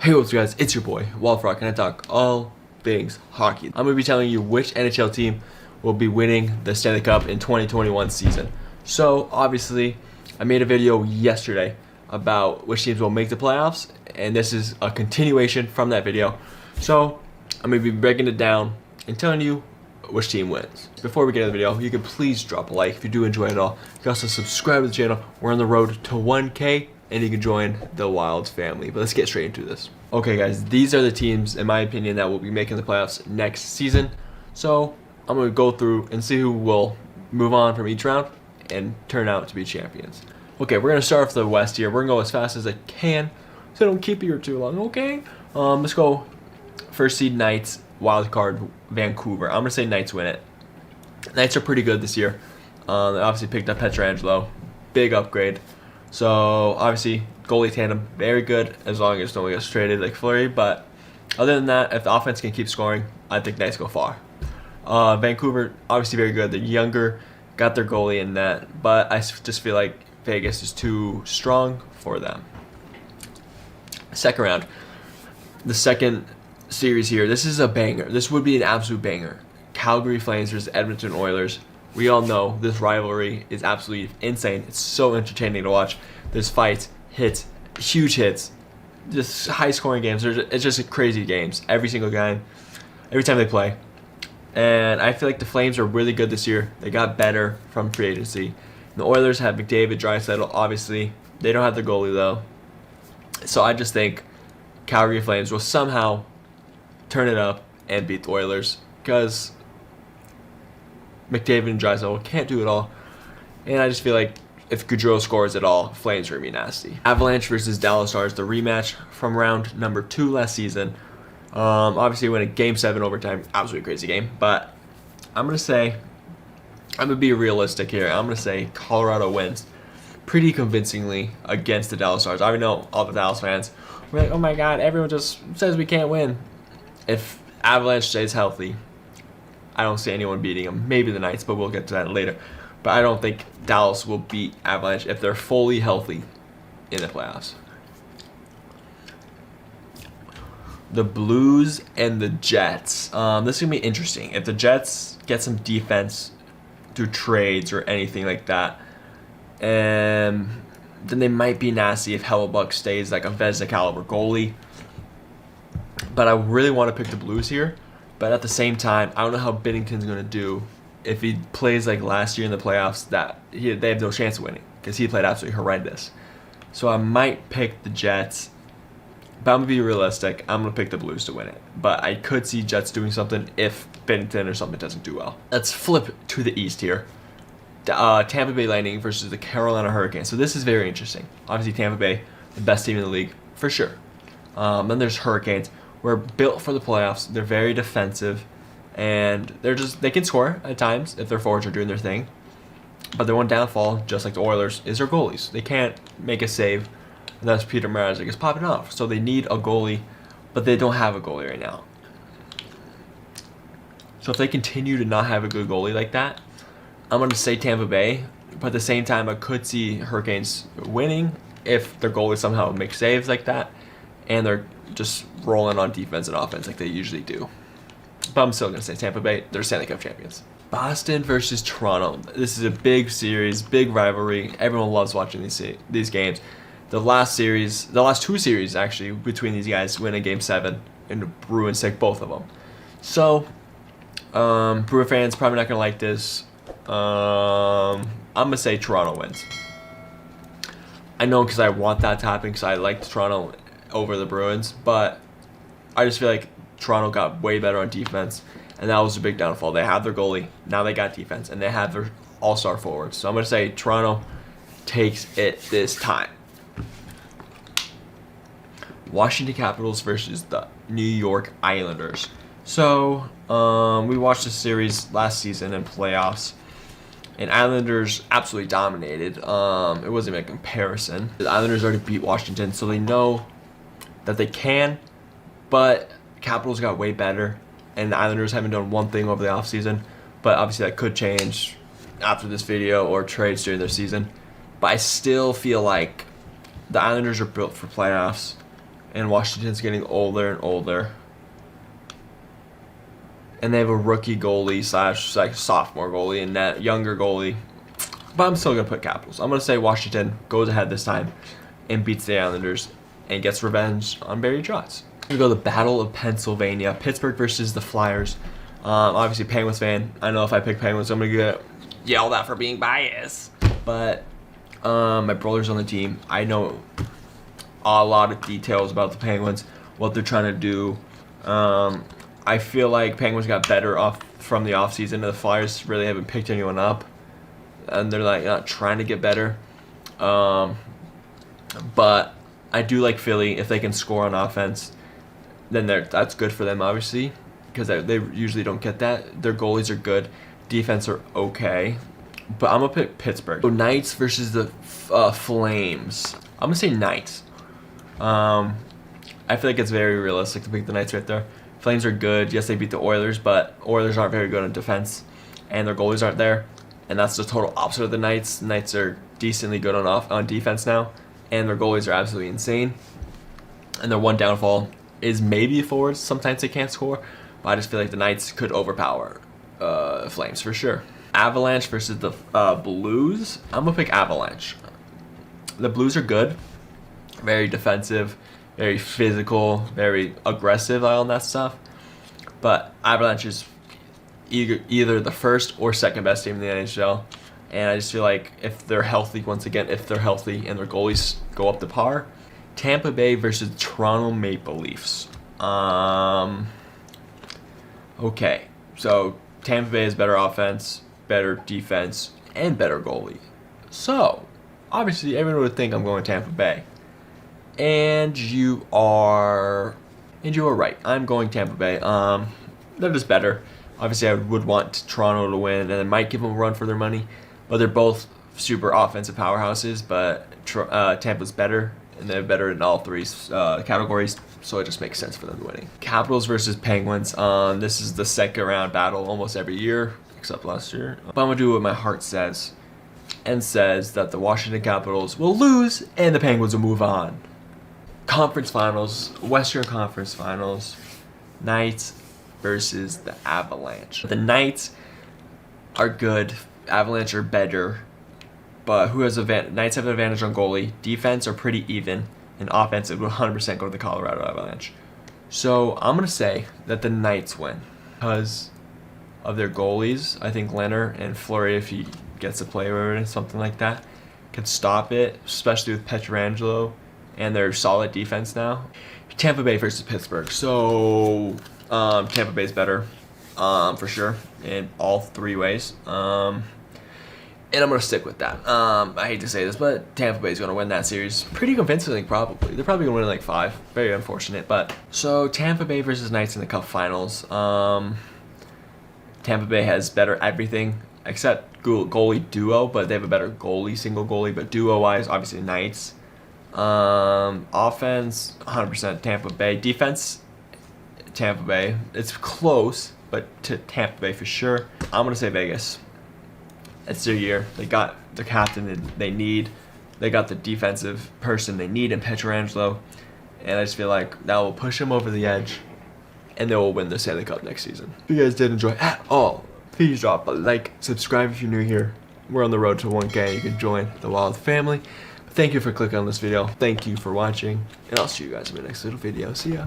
Hey, what's up guys, it's your boy, Walfrock, and I talk all things hockey. I'm going to be telling you which NHL team will be winning the Stanley Cup in 2021 season. So, obviously, I made a video yesterday about which teams will make the playoffs, and this is a continuation from that video. So, I'm going to be breaking it down and telling you which team wins. Before we get into the video, you can please drop a like if you do enjoy it all. You can also subscribe to the channel. We're on the road to 1K. And you can join the Wilds family. But let's get straight into this. Okay, guys, these are the teams, in my opinion, that will be making the playoffs next season. So I'm going to go through and see who will move on from each round and turn out to be champions. Okay, we're going to start off the West here. We're going to go as fast as I can, so I don't keep you here too long, okay? Let's go first seed Knights, wild card Vancouver. I'm going to say Knights win it. Knights are pretty good this year. They obviously picked up Pietrangelo. Big upgrade. So, obviously, goalie tandem, very good as long as no one gets traded like Fleury. But other than that, if the offense can keep scoring, I think Knights go far. Vancouver, obviously very good. They're younger, got their goalie in that. But I just feel like Vegas is too strong for them. Second round. The second series here. This is a banger. This would be an absolute banger. Calgary Flames versus Edmonton Oilers. We all know this rivalry is absolutely insane. It's so entertaining to watch. There's fights, hits, huge hits, just high-scoring games. It's just crazy games every single game, every time they play. And I feel like the Flames are really good this year. They got better from free agency. And the Oilers have McDavid, Draisaitl. Obviously, they don't have their goalie though. So I just think Calgary Flames will somehow turn it up and beat the Oilers because McDavid and Draisaitl can't do it all. And I just feel like if Gaudreau scores at all, Flames are going to be nasty. Avalanche versus Dallas Stars, the rematch from round number 2 last season. Obviously, win a Game 7 overtime. Absolutely crazy game. But I'm going to be realistic here. I'm going to say Colorado wins pretty convincingly against the Dallas Stars. I know all the Dallas fans were like, oh my God, everyone just says we can't win. If Avalanche stays healthy, I don't see anyone beating them. Maybe the Knights, but we'll get to that later. But I don't think Dallas will beat Avalanche if they're fully healthy in the playoffs. The Blues and the Jets. This is going to be interesting. If the Jets get some defense through trades or anything like that, then they might be nasty if Hellebuck stays like a Vezina caliber goalie. But I really want to pick the Blues here. But at the same time, I don't know how Binnington's going to do if he plays like last year in the playoffs. They have no chance of winning because he played absolutely horrendous. So I might pick the Jets, but I'm going to be realistic. I'm going to pick the Blues to win it. But I could see Jets doing something if Binnington or something doesn't do well. Let's flip to the East here. Tampa Bay Lightning versus the Carolina Hurricanes. So this is very interesting. Obviously, Tampa Bay, the best team in the league, for sure. Then there's Hurricanes. We're built for the playoffs. They're very defensive, and they can score at times if their forwards are doing their thing. But their one downfall, just like the Oilers, is their goalies. They can't make a save, and that's Peter Mrazek is popping off. So they need a goalie, but they don't have a goalie right now. So if they continue to not have a good goalie like that, I'm going to say Tampa Bay. But at the same time, I could see Hurricanes winning if their goalie somehow makes saves like that, and they're just rolling on defense and offense like they usually do. But I'm still going to say Tampa Bay. They're Stanley Cup champions. Boston versus Toronto. This is a big series, big rivalry. Everyone loves watching these games. The last two series actually between these guys win a Game 7, and the Bruins take both of them. So, Brewer fans probably not going to like this. I'm going to say Toronto wins. I know because I want that to happen because I like Toronto over the Bruins, but I just feel like Toronto got way better on defense, and that was a big downfall. They have their goalie, now they got defense, and they have their all-star forwards. So I'm going to say Toronto takes it this time. Washington Capitals versus the New York Islanders. So we watched this series last season in playoffs, and Islanders absolutely dominated. It wasn't even a comparison. The Islanders already beat Washington, so they know that they can, but Capitals got way better, and the Islanders haven't done one thing over the offseason, but obviously that could change after this video or trades during their season. But I still feel like the Islanders are built for playoffs, and Washington's getting older and older. And they have a rookie goalie slash like sophomore goalie and that younger goalie. But I'm still going to put Capitals. I'm going to say Washington goes ahead this time and beats the Islanders and gets revenge on Barry Trotz. We go to the Battle of Pennsylvania. Pittsburgh versus the Flyers. Obviously, Penguins fan. I know if I pick Penguins, I'm going to get yelled at for being biased. But my brother's on the team. I know a lot of details about the Penguins, what they're trying to do. I feel like Penguins got better off from the offseason. The Flyers really haven't picked anyone up, and they're like not trying to get better. But I do like Philly. If they can score on offense, then that's good for them, obviously, because they usually don't get that. Their goalies are good, defense are okay. But I'm gonna pick Pittsburgh. So Knights versus the Flames. I'm gonna say Knights. I feel like it's very realistic to pick the Knights right there. Flames are good. Yes, they beat the Oilers, but Oilers aren't very good on defense, and their goalies aren't there. And that's the total opposite of the Knights. Knights are decently good on defense now, and their goalies are absolutely insane. And their one downfall is maybe forwards. Sometimes they can't score, but I just feel like the Knights could overpower Flames for sure. Avalanche versus the Blues. I'm gonna pick Avalanche. The Blues are good, very defensive, very physical, very aggressive on that stuff. But Avalanche is either the first or second best team in the NHL. And I just feel like if they're healthy, once again, if they're healthy and their goalies go up to par. Tampa Bay versus Toronto Maple Leafs. Okay, so Tampa Bay has better offense, better defense, and better goalie. So, obviously, everyone would think I'm going Tampa Bay. And you are right. I'm going Tampa Bay. They're just better. Obviously, I would want Toronto to win, and it might give them a run for their money. But they're both super offensive powerhouses. But Tampa's better, and they're better in all three categories. So it just makes sense for them winning. Capitals versus Penguins. This is the second round battle almost every year, except last year. But I'm gonna do what my heart says, and says that the Washington Capitals will lose, and the Penguins will move on. Conference Finals, Western Conference Finals, Knights versus the Avalanche. The Knights are good, Avalanche are better, but who has Knights have an advantage on goalie. Defense are pretty even, and offense would 100% go to the Colorado Avalanche. So I'm going to say that the Knights win because of their goalies. I think Leonard and Fleury, if he gets to play or something like that, can stop it, especially with Pietrangelo and their solid defense now. Tampa Bay versus Pittsburgh. So Tampa Bay's better for sure in all three ways. And I'm going to stick with that. I hate to say this, but Tampa Bay's going to win that series pretty convincingly, probably. They're probably going to win like 5. Very unfortunate. But so Tampa Bay versus Knights in the Cup Finals. Tampa Bay has better everything except goalie duo, but they have a better goalie, single goalie. But duo-wise, obviously Knights. Offense, 100% Tampa Bay. Defense, Tampa Bay. It's close, but to Tampa Bay for sure. I'm going to say Vegas. It's their year. They got the captain they need. They got the defensive person they need in Pietrangelo. And I just feel like that will push them over the edge. And they will win the Stanley Cup next season. If you guys did enjoy at all, please drop a like, subscribe if you're new here. We're on the road to 1K. You can join the Wild family. Thank you for clicking on this video. Thank you for watching. And I'll see you guys in my next little video. See ya.